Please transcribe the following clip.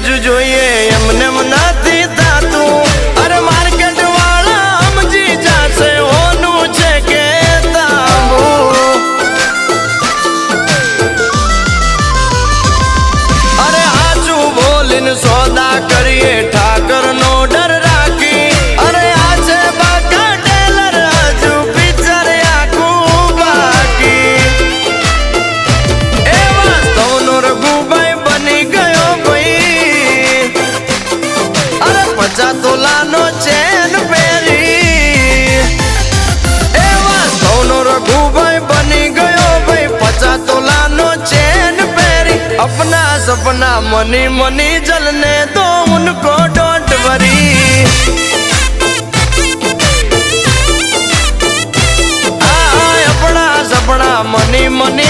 જોઈએ એમને નથી થાતું અરે માર્કેટ વાળા સમજી જાશે હોનું છે કે તાંબુ અરે હાચું બોલીને સોદા કરીએ ઠાકર નો ડર રાખી અરે આ છે બાકા ટેલર હજુ પિક્ચર આખું બાકી એ વાસ્તવનો રઘુભાઈ બની ગયો ભાઈ અરે 50 તોલાનો ચેન પહેરી એ વાસ્તવનો રઘુભાઈ બની ગયો ભાઈ 50 તોલાનો ચેન પહેરી अपना सपना मनी मनी जलने दो उनको डोंट वरी अपना सपना मनी मनी